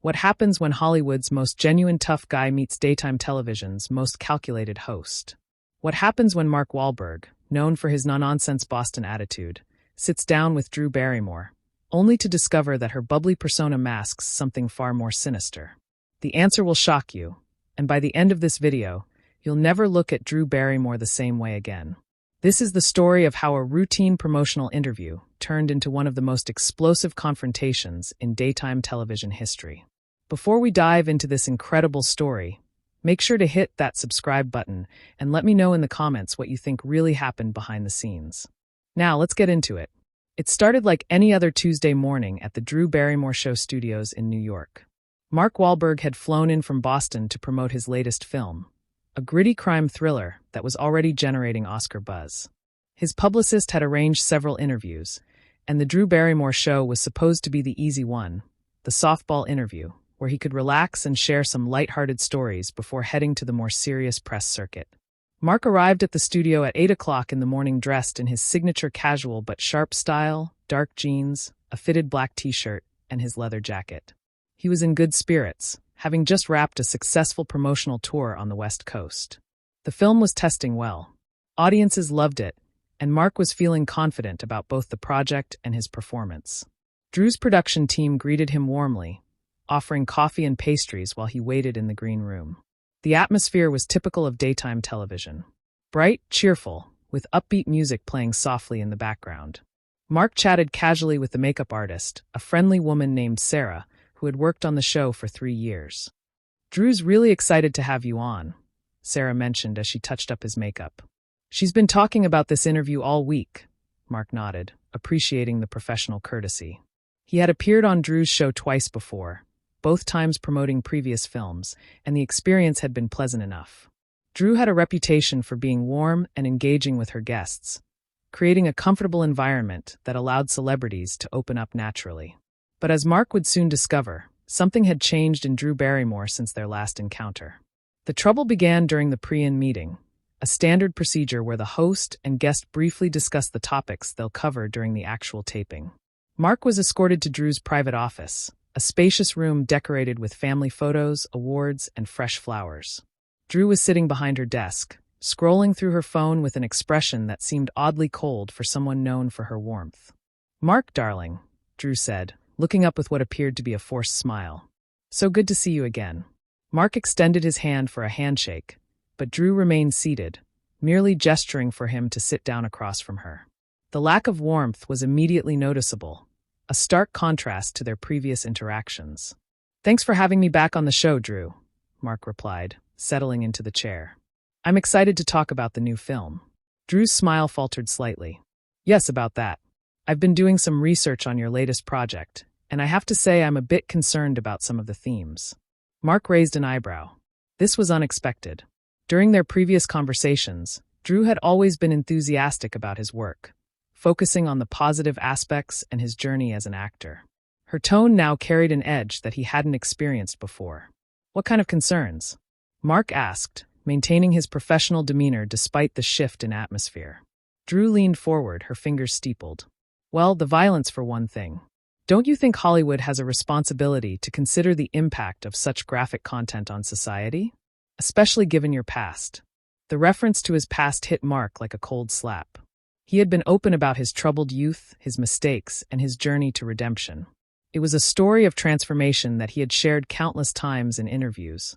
What happens when Hollywood's most genuine tough guy meets daytime television's most calculated host? What happens when Mark Wahlberg, known for his no-nonsense Boston attitude, sits down with Drew Barrymore, only to discover that her bubbly persona masks something far more sinister? The answer will shock you, and by the end of this video, you'll never look at Drew Barrymore the same way again. This is the story of how a routine promotional interview turned into one of the most explosive confrontations in daytime television history. Before we dive into this incredible story, make sure to hit that subscribe button and let me know in the comments what you think really happened behind the scenes. Now, let's get into it. It started like any other Tuesday morning at the Drew Barrymore Show studios in New York. Mark Wahlberg had flown in from Boston to promote his latest film, a gritty crime thriller that was already generating Oscar buzz. His publicist had arranged several interviews, and the Drew Barrymore Show was supposed to be the easy one, the softball interview, where he could relax and share some lighthearted stories before heading to the more serious press circuit. Mark arrived at the studio at 8 o'clock in the morning dressed in his signature casual but sharp style, dark jeans, a fitted black t-shirt, and his leather jacket. He was in good spirits, having just wrapped a successful promotional tour on the West Coast. The film was testing well. Audiences loved it, and Mark was feeling confident about both the project and his performance. Drew's production team greeted him warmly, offering coffee and pastries while he waited in the green room. The atmosphere was typical of daytime television. Bright, cheerful, with upbeat music playing softly in the background. Mark chatted casually with the makeup artist, a friendly woman named Sarah, who had worked on the show for 3 years. "Drew's really excited to have you on," Sarah mentioned as she touched up his makeup. "She's been talking about this interview all week," Mark nodded, appreciating the professional courtesy. He had appeared on Drew's show twice before, both times promoting previous films, and the experience had been pleasant enough. Drew had a reputation for being warm and engaging with her guests, creating a comfortable environment that allowed celebrities to open up naturally. But as Mark would soon discover, something had changed in Drew Barrymore since their last encounter. The trouble began during the pre-in meeting, a standard procedure where the host and guest briefly discuss the topics they'll cover during the actual taping. Mark was escorted to Drew's private office, a spacious room decorated with family photos, awards, and fresh flowers. Drew was sitting behind her desk, scrolling through her phone with an expression that seemed oddly cold for someone known for her warmth. "Mark, darling," Drew said, looking up with what appeared to be a forced smile. "So good to see you again." Mark extended his hand for a handshake, but Drew remained seated, merely gesturing for him to sit down across from her. The lack of warmth was immediately noticeable, a stark contrast to their previous interactions. "Thanks for having me back on the show, Drew," Mark replied, settling into the chair. "I'm excited to talk about the new film." Drew's smile faltered slightly. "Yes, about that. I've been doing some research on your latest project, and I have to say I'm a bit concerned about some of the themes." Mark raised an eyebrow. This was unexpected. During their previous conversations, Drew had always been enthusiastic about his work, focusing on the positive aspects and his journey as an actor. Her tone now carried an edge that he hadn't experienced before. "What kind of concerns?" Mark asked, maintaining his professional demeanor despite the shift in atmosphere. Drew leaned forward, her fingers steepled. "Well, the violence for one thing. Don't you think Hollywood has a responsibility to consider the impact of such graphic content on society? Especially given your past." The reference to his past hit Mark like a cold slap. He had been open about his troubled youth, his mistakes, and his journey to redemption. It was a story of transformation that he had shared countless times in interviews,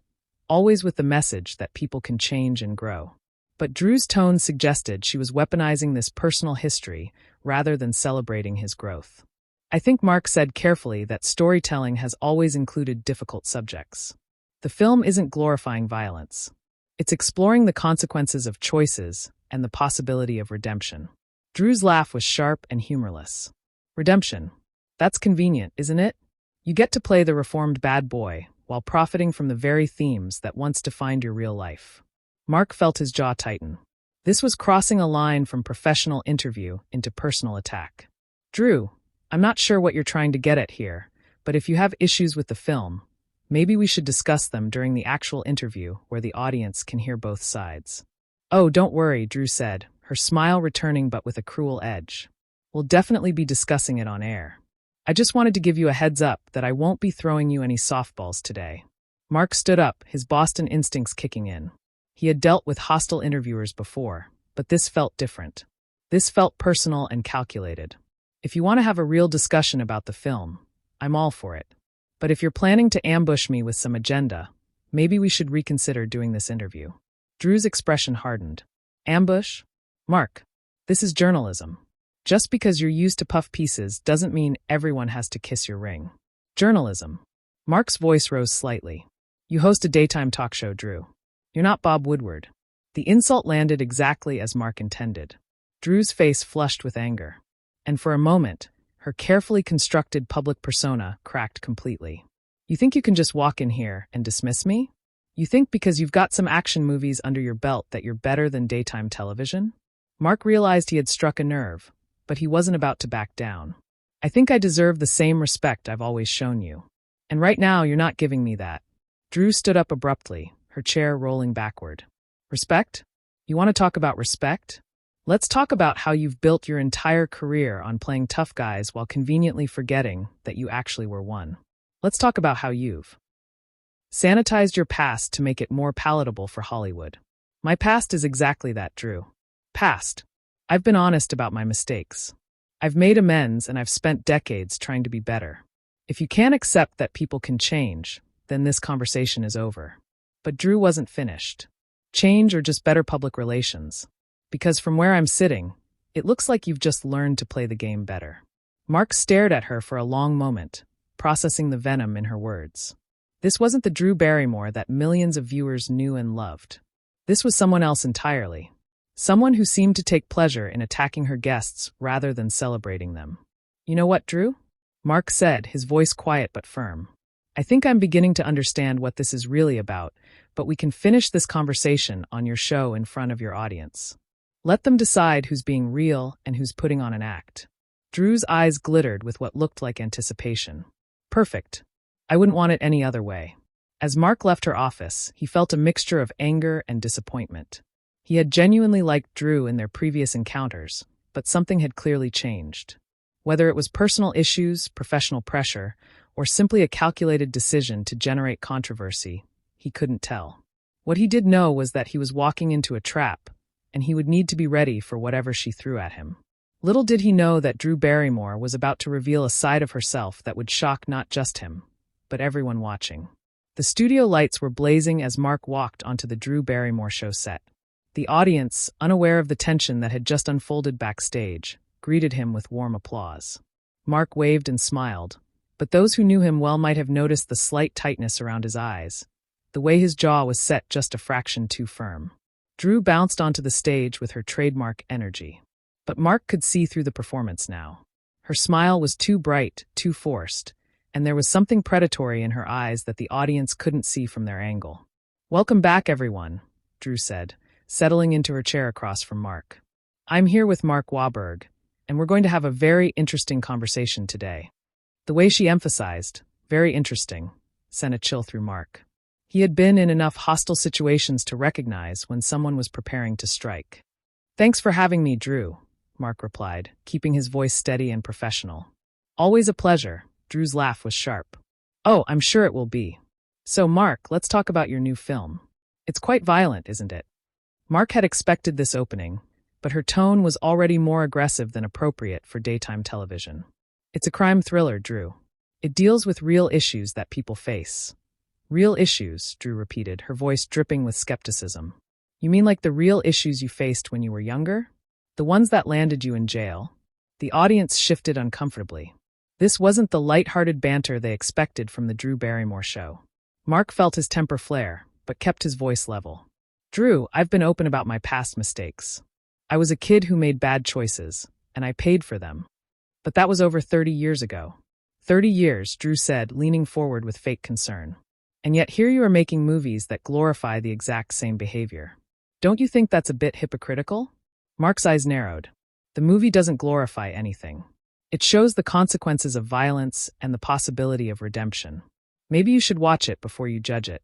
always with the message that people can change and grow. But Drew's tone suggested she was weaponizing this personal history rather than celebrating his growth. "I think Mark said carefully that storytelling has always included difficult subjects. The film isn't glorifying violence. It's exploring the consequences of choices and the possibility of redemption." Drew's laugh was sharp and humorless. "Redemption. That's convenient, isn't it? You get to play the reformed bad boy while profiting from the very themes that once defined your real life." Mark felt his jaw tighten. This was crossing a line from professional interview into personal attack. "Drew, I'm not sure what you're trying to get at here, but if you have issues with the film, maybe we should discuss them during the actual interview where the audience can hear both sides." "Oh, don't worry," Drew said, her smile returning but with a cruel edge. "We'll definitely be discussing it on air." I just wanted to give you a heads up that I won't be throwing you any softballs today. Mark stood up, his Boston instincts kicking in. He had dealt with hostile interviewers before, but this felt different. This felt personal and calculated. If you want to have a real discussion about the film, I'm all for it. But if you're planning to ambush me with some agenda, maybe we should reconsider doing this interview. Drew's expression hardened. Ambush? Mark, this is journalism. Just because you're used to puff pieces doesn't mean everyone has to kiss your ring. Journalism. Mark's voice rose slightly. You host a daytime talk show, Drew. You're not Bob Woodward. The insult landed exactly as Mark intended. Drew's face flushed with anger. And for a moment, her carefully constructed public persona cracked completely. You think you can just walk in here and dismiss me? You think because you've got some action movies under your belt that you're better than daytime television? Mark realized he had struck a nerve, but he wasn't about to back down. I think I deserve the same respect I've always shown you. And right now, you're not giving me that. Drew stood up abruptly, her chair rolling backward. Respect? You want to talk about respect? Let's talk about how you've built your entire career on playing tough guys while conveniently forgetting that you actually were one. Let's talk about how you've sanitized your past to make it more palatable for Hollywood. My past is exactly that, Drew. Past. I've been honest about my mistakes. I've made amends and I've spent decades trying to be better. If you can't accept that people can change, then this conversation is over. But Drew wasn't finished. Change or just better public relations? Because from where I'm sitting, it looks like you've just learned to play the game better. Mark stared at her for a long moment, processing the venom in her words. This wasn't the Drew Barrymore that millions of viewers knew and loved. This was someone else entirely. Someone who seemed to take pleasure in attacking her guests rather than celebrating them. You know what, Drew? Mark said, his voice quiet but firm. I think I'm beginning to understand what this is really about, but we can finish this conversation on your show in front of your audience. Let them decide who's being real and who's putting on an act. Drew's eyes glittered with what looked like anticipation. Perfect. I wouldn't want it any other way. As Mark left her office, he felt a mixture of anger and disappointment. He had genuinely liked Drew in their previous encounters, but something had clearly changed. Whether it was personal issues, professional pressure, or simply a calculated decision to generate controversy, he couldn't tell. What he did know was that he was walking into a trap, and he would need to be ready for whatever she threw at him. Little did he know that Drew Barrymore was about to reveal a side of herself that would shock not just him, but everyone watching. The studio lights were blazing as Mark walked onto the Drew Barrymore show set. The audience, unaware of the tension that had just unfolded backstage, greeted him with warm applause. Mark waved and smiled, but those who knew him well might have noticed the slight tightness around his eyes, the way his jaw was set just a fraction too firm. Drew bounced onto the stage with her trademark energy. But Mark could see through the performance now. Her smile was too bright, too forced, and there was something predatory in her eyes that the audience couldn't see from their angle. Welcome back, everyone, Drew said, settling into her chair across from Mark. I'm here with Mark Wahlberg, and we're going to have a very interesting conversation today. The way she emphasized, very interesting, sent a chill through Mark. He had been in enough hostile situations to recognize when someone was preparing to strike. Thanks for having me, Drew, Mark replied, keeping his voice steady and professional. Always a pleasure. Drew's laugh was sharp. Oh, I'm sure it will be. So, Mark, let's talk about your new film. It's quite violent, isn't it? Mark had expected this opening, but her tone was already more aggressive than appropriate for daytime television. It's a crime thriller, Drew. It deals with real issues that people face. Real issues, Drew repeated, her voice dripping with skepticism. You mean like the real issues you faced when you were younger? The ones that landed you in jail? The audience shifted uncomfortably. This wasn't the light-hearted banter they expected from the Drew Barrymore show. Mark felt his temper flare, but kept his voice level. Drew, I've been open about my past mistakes. I was a kid who made bad choices, and I paid for them. But that was over 30 years ago. 30 years, Drew said, leaning forward with fake concern. And yet here you are making movies that glorify the exact same behavior. Don't you think that's a bit hypocritical? Mark's eyes narrowed. The movie doesn't glorify anything. It shows the consequences of violence and the possibility of redemption. Maybe you should watch it before you judge it.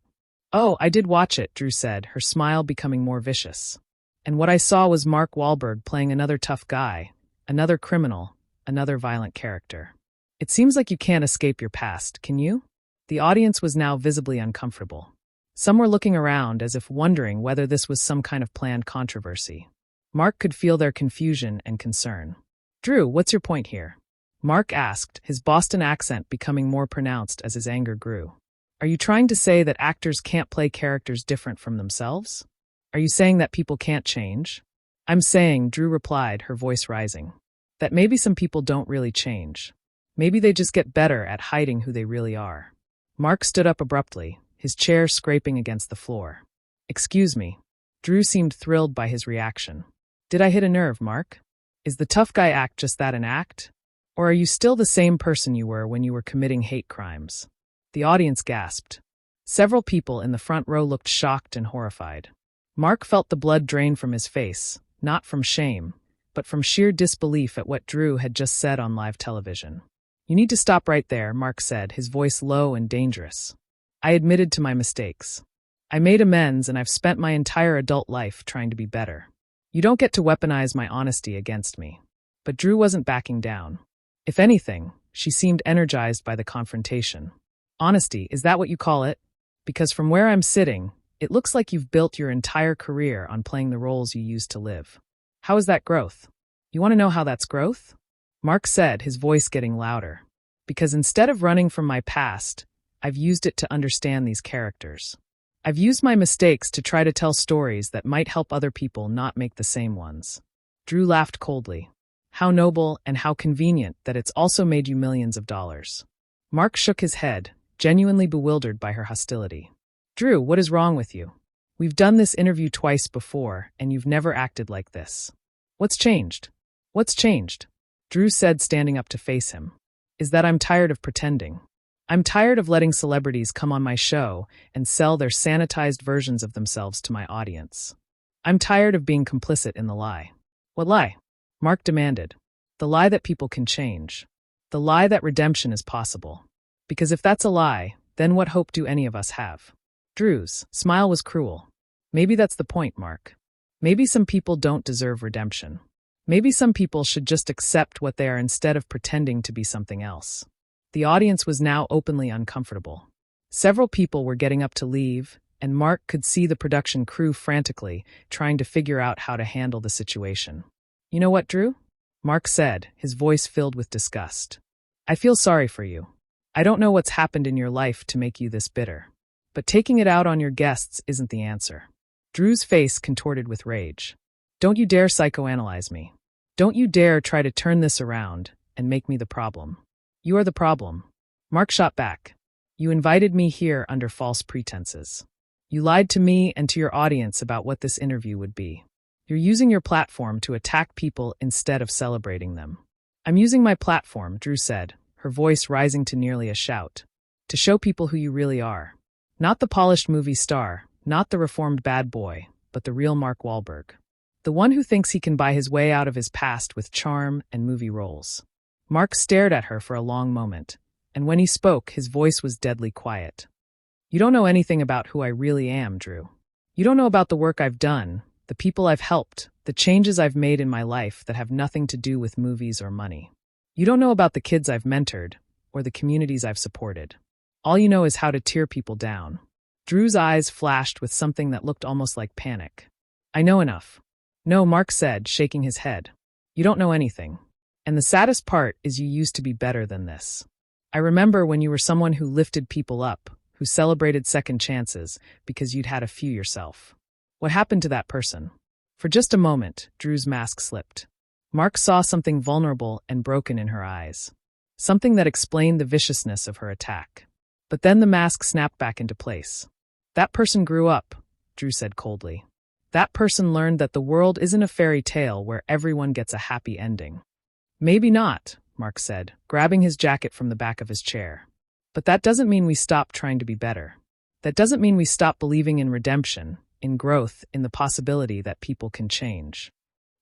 Oh, I did watch it, Drew said, her smile becoming more vicious. And what I saw was Mark Wahlberg playing another tough guy, another criminal, another violent character. It seems like you can't escape your past, can you? The audience was now visibly uncomfortable. Some were looking around as if wondering whether this was some kind of planned controversy. Mark could feel their confusion and concern. Drew, what's your point here? Mark asked, his Boston accent becoming more pronounced as his anger grew. Are you trying to say that actors can't play characters different from themselves? Are you saying that people can't change? I'm saying, Drew replied, her voice rising, that maybe some people don't really change. Maybe they just get better at hiding who they really are. Mark stood up abruptly, his chair scraping against the floor. Excuse me. Drew seemed thrilled by his reaction. Did I hit a nerve, Mark? Is the tough guy act just that an act? Or are you still the same person you were when you were committing hate crimes? The audience gasped. Several people in the front row looked shocked and horrified. Mark felt the blood drain from his face, not from shame, but from sheer disbelief at what Drew had just said on live television. You need to stop right there, Mark said, his voice low and dangerous. I admitted to my mistakes. I made amends and I've spent my entire adult life trying to be better. You don't get to weaponize my honesty against me. But Drew wasn't backing down. If anything, she seemed energized by the confrontation. Honesty, is that what you call it? Because from where I'm sitting, it looks like you've built your entire career on playing the roles you used to live. How is that growth? You want to know how that's growth? Mark said, his voice getting louder. Because instead of running from my past, I've used it to understand these characters. I've used my mistakes to try to tell stories that might help other people not make the same ones. Drew laughed coldly. How noble and how convenient that it's also made you millions of dollars. Mark shook his head, genuinely bewildered by her hostility. Drew, what is wrong with you? We've done this interview twice before, and you've never acted like this. What's changed? What's changed? Drew said, standing up to face him. Is that I'm tired of pretending. I'm tired of letting celebrities come on my show and sell their sanitized versions of themselves to my audience. I'm tired of being complicit in the lie. What lie? Mark demanded. The lie that people can change. The lie that redemption is possible. Because if that's a lie, then what hope do any of us have? Drew's smile was cruel. Maybe that's the point, Mark. Maybe some people don't deserve redemption. Maybe some people should just accept what they are instead of pretending to be something else. The audience was now openly uncomfortable. Several people were getting up to leave, and Mark could see the production crew frantically trying to figure out how to handle the situation. You know what, Drew? Mark said, his voice filled with disgust. I feel sorry for you. I don't know what's happened in your life to make you this bitter. But taking it out on your guests isn't the answer. Drew's face contorted with rage. Don't you dare psychoanalyze me. Don't you dare try to turn this around and make me the problem. You are the problem. Mark shot back. You invited me here under false pretenses. You lied to me and to your audience about what this interview would be. You're using your platform to attack people instead of celebrating them. I'm using my platform, Drew said, her voice rising to nearly a shout, to show people who you really are. Not the polished movie star, not the reformed bad boy, but the real Mark Wahlberg. The one who thinks he can buy his way out of his past with charm and movie roles. Mark stared at her for a long moment, and when he spoke, his voice was deadly quiet. You don't know anything about who I really am, Drew. You don't know about the work I've done, the people I've helped, the changes I've made in my life that have nothing to do with movies or money. You don't know about the kids I've mentored, or the communities I've supported. All you know is how to tear people down. Drew's eyes flashed with something that looked almost like panic. I know enough. No, Mark said, shaking his head. You don't know anything. And the saddest part is you used to be better than this. I remember when you were someone who lifted people up, who celebrated second chances because you'd had a few yourself. What happened to that person? For just a moment, Drew's mask slipped. Mark saw something vulnerable and broken in her eyes. Something that explained the viciousness of her attack. But then the mask snapped back into place. That person grew up, Drew said coldly. That person learned that the world isn't a fairy tale where everyone gets a happy ending. Maybe not, Mark said, grabbing his jacket from the back of his chair. But that doesn't mean we stop trying to be better. That doesn't mean we stop believing in redemption, in growth, in the possibility that people can change.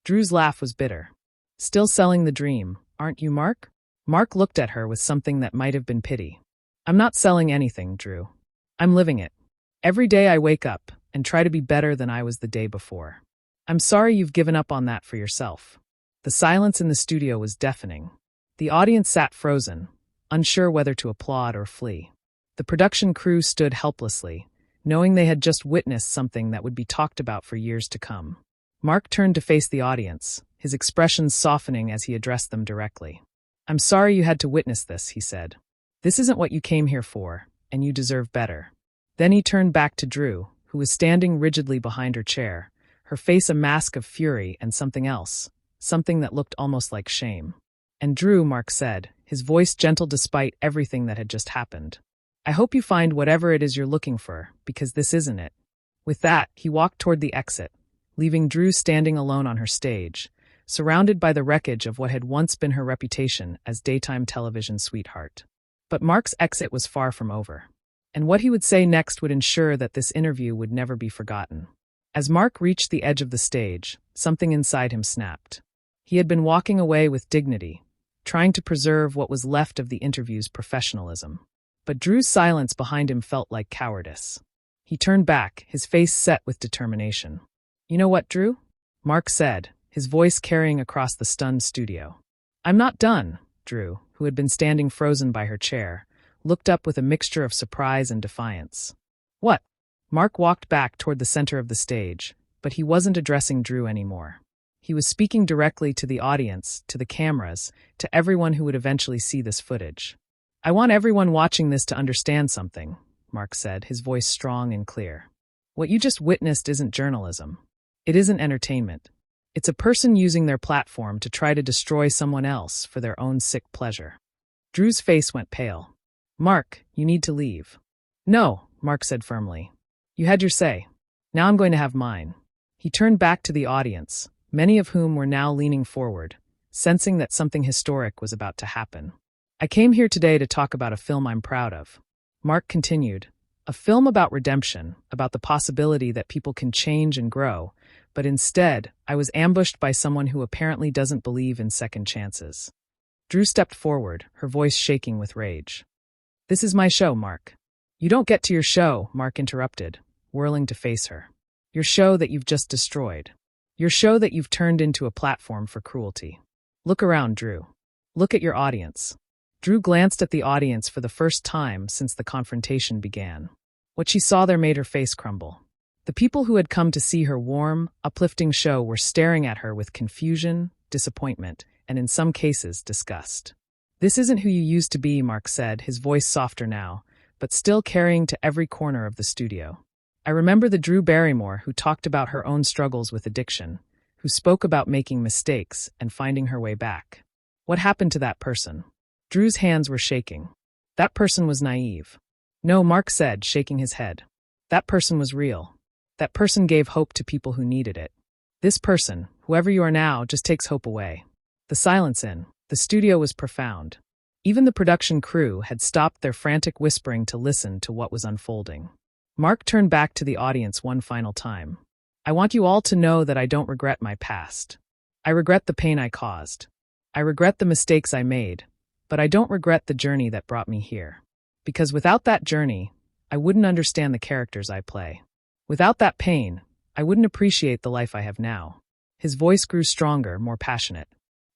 Drew's laugh was bitter. Still selling the dream, aren't you, Mark? Mark looked at her with something that might have been pity. I'm not selling anything, Drew. I'm living it. Every day I wake up and try to be better than I was the day before. I'm sorry you've given up on that for yourself. The silence in the studio was deafening. The audience sat frozen, unsure whether to applaud or flee. The production crew stood helplessly, knowing they had just witnessed something that would be talked about for years to come. Mark turned to face the audience, his expressions softening as he addressed them directly. "I'm sorry you had to witness this," he said. "This isn't what you came here for, and you deserve better." Then he turned back to Drew, who was standing rigidly behind her chair, her face a mask of fury and something else, something that looked almost like shame. "And Drew," Mark said, his voice gentle despite everything that had just happened, "I hope you find whatever it is you're looking for, because this isn't it." With that, he walked toward the exit, leaving Drew standing alone on her stage, surrounded by the wreckage of what had once been her reputation as daytime television sweetheart. But Mark's exit was far from over, and what he would say next would ensure that this interview would never be forgotten. As Mark reached the edge of the stage, something inside him snapped. He had been walking away with dignity, trying to preserve what was left of the interview's professionalism. But Drew's silence behind him felt like cowardice. He turned back, his face set with determination. "You know what, Drew?" Mark said, his voice carrying across the stunned studio. "I'm not done." Drew, who had been standing frozen by her chair, looked up with a mixture of surprise and defiance. "What?" Mark walked back toward the center of the stage, but he wasn't addressing Drew anymore. He was speaking directly to the audience, to the cameras, to everyone who would eventually see this footage. "I want everyone watching this to understand something," Mark said, his voice strong and clear. "What you just witnessed isn't journalism. It isn't entertainment. It's a person using their platform to try to destroy someone else for their own sick pleasure." Drew's face went pale. "Mark, you need to leave." "No," Mark said firmly. "You had your say. Now I'm going to have mine." He turned back to the audience, many of whom were now leaning forward, sensing that something historic was about to happen. "I came here today to talk about a film I'm proud of." Mark continued, "A film about redemption, about the possibility that people can change and grow, but instead, I was ambushed by someone who apparently doesn't believe in second chances." Drew stepped forward, her voice shaking with rage. "This is my show, Mark." "You don't get to your show," Mark interrupted, whirling to face her. "Your show that you've just destroyed. Your show that you've turned into a platform for cruelty. Look around, Drew. Look at your audience." Drew glanced at the audience for the first time since the confrontation began. What she saw there made her face crumble. The people who had come to see her warm, uplifting show were staring at her with confusion, disappointment, and in some cases, disgust. "This isn't who you used to be," Mark said, his voice softer now, but still carrying to every corner of the studio. "I remember the Drew Barrymore who talked about her own struggles with addiction, who spoke about making mistakes and finding her way back. What happened to that person?" Drew's hands were shaking. "That person was naive." "No," Mark said, shaking his head. "That person was real. That person gave hope to people who needed it. This person, whoever you are now, just takes hope away." The silence in the studio was profound. Even the production crew had stopped their frantic whispering to listen to what was unfolding. Mark turned back to the audience one final time. "I want you all to know that I don't regret my past. I regret the pain I caused. I regret the mistakes I made, but I don't regret the journey that brought me here. Because without that journey, I wouldn't understand the characters I play. Without that pain, I wouldn't appreciate the life I have now." His voice grew stronger, more passionate.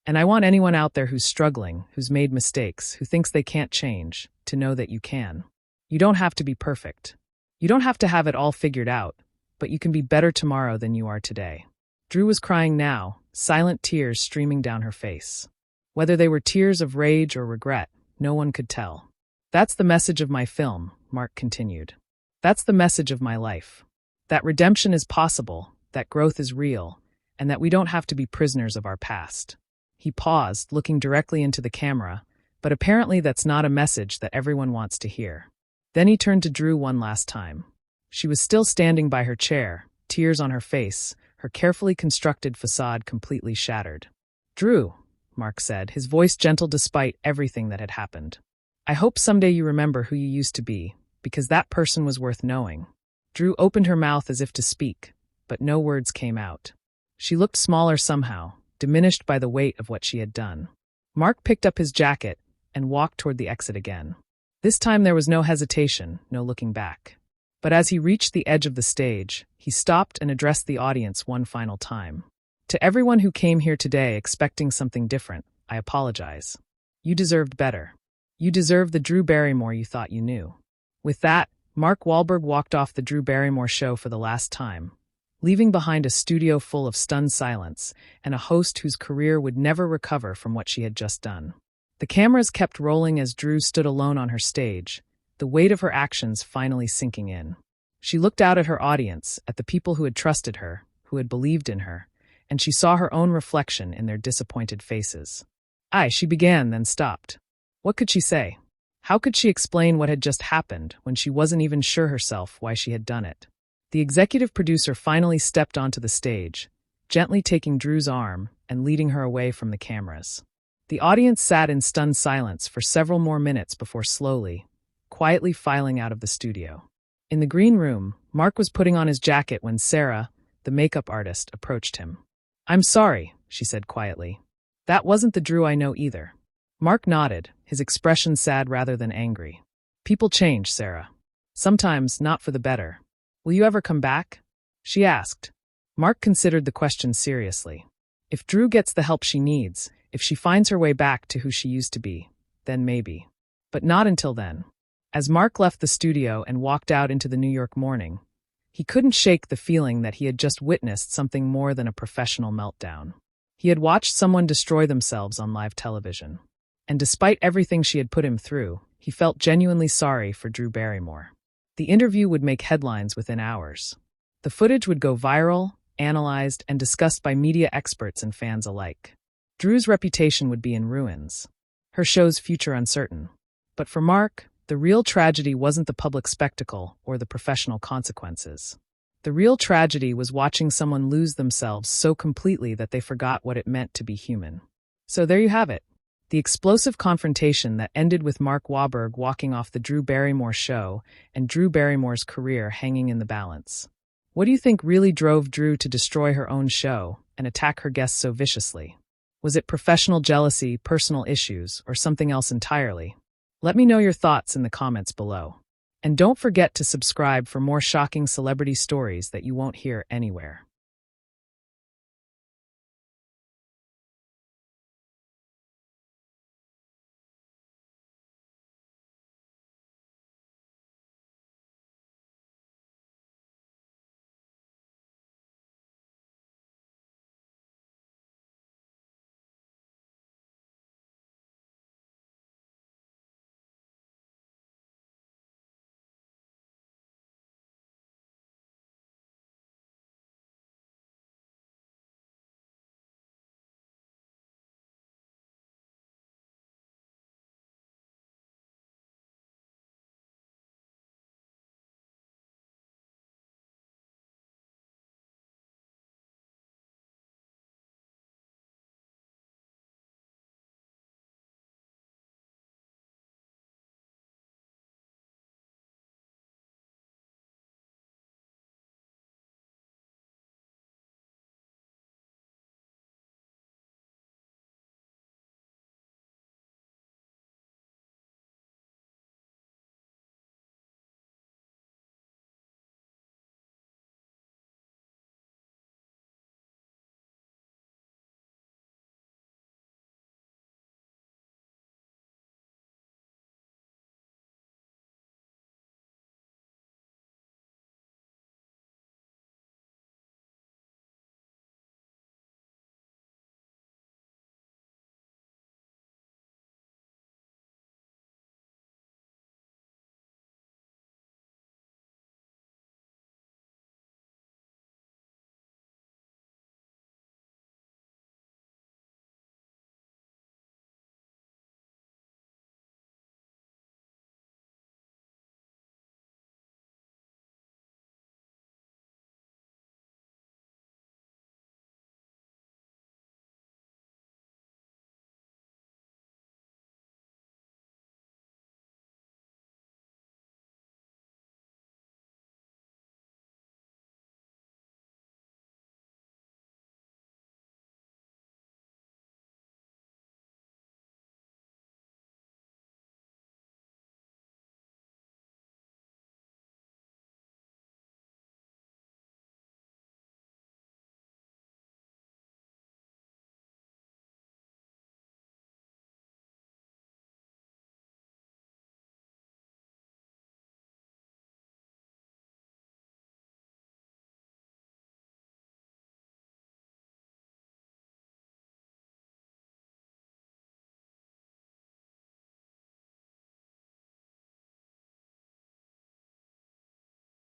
"And I want anyone out there who's struggling, who's made mistakes, who thinks they can't change, to know that you can. You don't have to be perfect. You don't have to have it all figured out, but you can be better tomorrow than you are today." Drew was crying now, silent tears streaming down her face. Whether they were tears of rage or regret, no one could tell. "That's the message of my film," Mark continued. "That's the message of my life. That redemption is possible, that growth is real, and that we don't have to be prisoners of our past." He paused, looking directly into the camera, but apparently that's not a message that everyone wants to hear. Then he turned to Drew one last time. She was still standing by her chair, tears on her face, her carefully constructed facade completely shattered. "Drew," Mark said, his voice gentle despite everything that had happened. "I hope someday you remember who you used to be, because that person was worth knowing." Drew opened her mouth as if to speak, but no words came out. She looked smaller somehow, diminished by the weight of what she had done. Mark picked up his jacket and walked toward the exit again. This time there was no hesitation, no looking back. But as he reached the edge of the stage, he stopped and addressed the audience one final time. "To everyone who came here today expecting something different, I apologize. You deserved better. You deserve the Drew Barrymore you thought you knew. With that, Mark Wahlberg walked off the Drew Barrymore show for the last time, leaving behind a studio full of stunned silence and a host whose career would never recover from what she had just done. The cameras kept rolling as Drew stood alone on her stage, the weight of her actions finally sinking in. She looked out at her audience, at the people who had trusted her, who had believed in her, and she saw her own reflection in their disappointed faces. She began, then stopped. What could she say? How could she explain what had just happened when she wasn't even sure herself why she had done it? The executive producer finally stepped onto the stage, gently taking Drew's arm and leading her away from the cameras. The audience sat in stunned silence for several more minutes before slowly, quietly filing out of the studio. In the green room, Mark was putting on his jacket when Sarah, the makeup artist, approached him. "I'm sorry," she said quietly. "That wasn't the Drew I know either." Mark nodded, his expression sad rather than angry. "People change, Sarah. Sometimes not for the better. Will you ever come back?" she asked. Mark considered the question seriously. If Drew gets the help she needs, if she finds her way back to who she used to be, then maybe. But not until then. As Mark left the studio and walked out into the New York morning, he couldn't shake the feeling that he had just witnessed something more than a professional meltdown. He had watched someone destroy themselves on live television. And despite everything she had put him through, he felt genuinely sorry for Drew Barrymore. The interview would make headlines within hours. The footage would go viral, analyzed, and discussed by media experts and fans alike. Drew's reputation would be in ruins, her show's future uncertain. But for Mark, the real tragedy wasn't the public spectacle or the professional consequences. The real tragedy was watching someone lose themselves so completely that they forgot what it meant to be human. So there you have it. The explosive confrontation that ended with Mark Wahlberg walking off the Drew Barrymore show and Drew Barrymore's career hanging in the balance. What do you think really drove Drew to destroy her own show and attack her guests so viciously? Was it professional jealousy, personal issues, or something else entirely? Let me know your thoughts in the comments below. And don't forget to subscribe for more shocking celebrity stories that you won't hear anywhere.